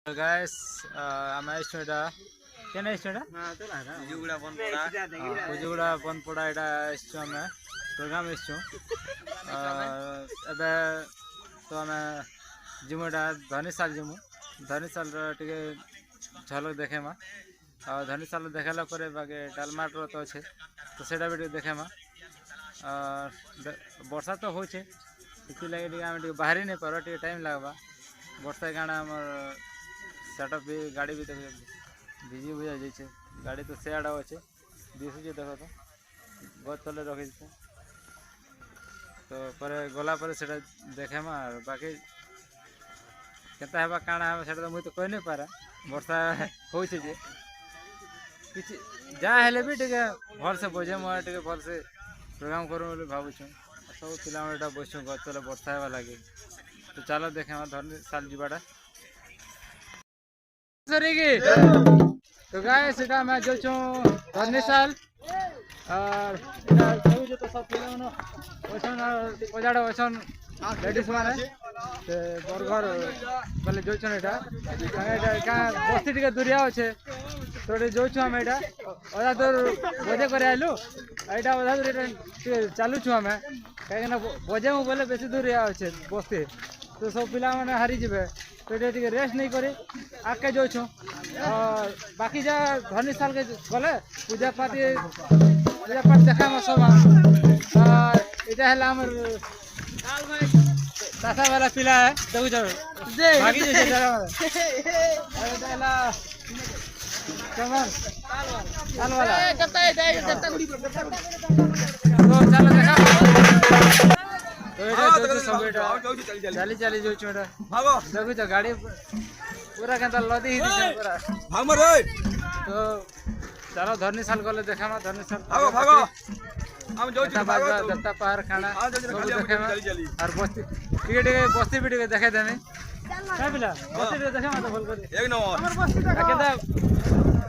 Guys आम iota केन iota कुजुगुड़ा बनपड़ा यहाँ आम प्रोग्राम एबे तो आम जिमु धनीसाल जिमु धनीसाल टे झलक देखेमा और धनीसाल देखाला बाकी डालमाट तो अच्छे तो सेटा भी देखेमा वर्षा तो हो लगे आम बाहरी नहीं पार टे टाइम लगवा वर्षा कारण आम सेटअप भी गाड़ी भी भिजी भुजा जाइए गाड़ी तो से आड़ा अच्छे दिशुचे देख तो गच तले रखी तो पर गला पर से देखेमा बाकी केता हेबा काଣା हेबा सेटा तो मुई तो कहि नहीं पारा वर्षा होइछे जे किछि जा हेले भी टिके भल से बजे म टिके भल से प्रोग्राम करू बोली भाबुछु सब पिला एटा बसछु गच तले वर्षा हेबा लागे तो चलो देखेमा धरनी साल जीवाटा तो गाइस सेटा मैं जो धरनी साल और जो तो सब पिला ओछन पजाड़ा ओछन लेडीज माने ते बरगर बोले जो छन एटा का बस्ती टिके दूरिया अच्छे तो जो छु हम एटा ओदा दूर बजे करे आलु एटा ओदा दूर चालू छु हमें काहे ना बजे मु बोले बेसी दूरिया अच्छे बस्ती तो सब पिला माने हारी जिवे तो ये रेस्ट नहीं करे आगे जो छो और बाकी जा धरनी साल के गले पूजा पाठ देखा सब इटा है चाषा वाला पिला है देखो बाकी जो ताल वाला तो चलो देखा चली चली जो छोटा देखो तो गाड़ी पूरा केंता लदी ही पूरा तो चलो धरनी साल गले देखा धरनी साल हम जो दत्ता पहाड़ खाना सब देखेमा और बस्ती टिके बस्ती भी टिके देखे देमे का पिला बस्ती टिके देखेमा तो भल कर एक नंबर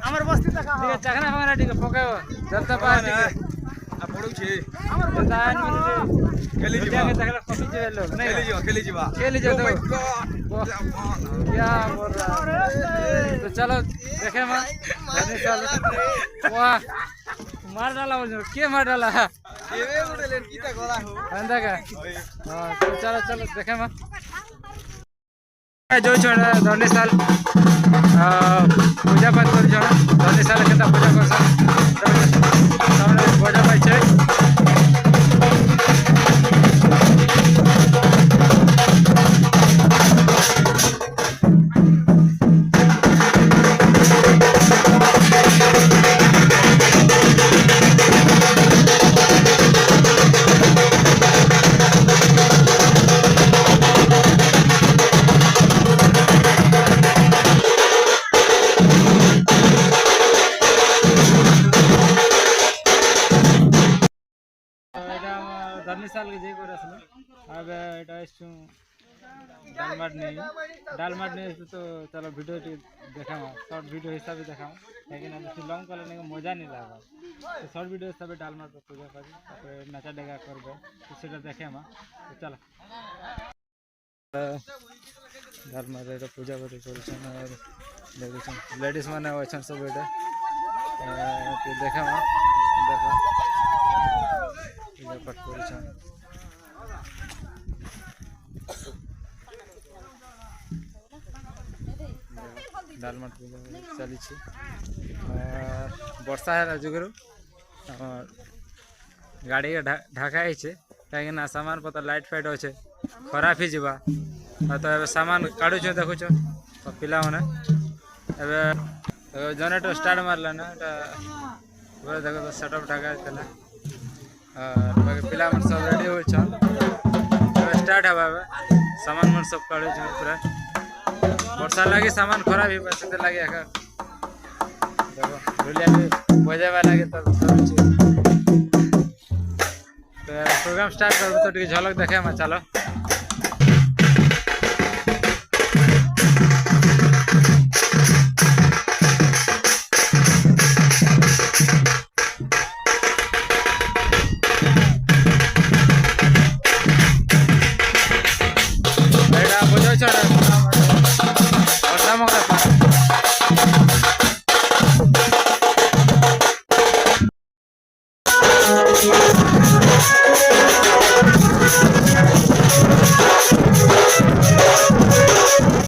हमर बस्ती त का टिके चखना खाना टिके पकायो दत्ता पहाड़ टिके आ पड़ू छे हमर दान खेली जीवा देखला कॉफी जे लोग नहीं खेली जीवा तो क्या बोल रहा तो चलो देखे मां चलो वाह मार डाला बोल के मार डाला एवे उड़ले कीता गोला हो अंदा का हां तो चलो चलो देखे मां जो छोड़ा धरनी साल पूजा पाठ कर छोड़ा धरनी साल केता पूजा कर सामने पूजा पाठ छे धरनी साल के जे करे असले अब एटा आइछु डालमाट नहीं तो चलो वीडियो देखाम शॉर्ट वीडियो हिसाब से देखाम लेकिन अब लॉन्ग कले नहीं मजा नहीं लगा तो शॉर्ट वीडियो हिसाब से डालमाट पूजा कर नाचा डेगा करबे तो सेटा देखेम तो चलो डालमाट रे पूजा कर और देखछन लेडीज माने अछन सब एटा तो देखाम देखा पूजा पाठ कर डालमाट पूजा चली वर्षा है जुगर और गाड़ी के ढाका कहीं सामान पता लाइट फाइट अच्छे खराब ही जावा तो ए सामान काढ़ु देखु पिला माने जनरेटर स्टार्ट मारला ना पूरा देख तो सेटअप ढाका बाकी पिला मन सब रेडी हो स्टार्ट हवा सामान मन सब काढ़ु पूरा वर्षा लगे सामान खराब ही से लगे देखो ढोलिया भी बजावा लगे तब तो प्रोग्राम स्टार्ट कर तो झलक देखे मैं चलो बजाओ वर्षा है।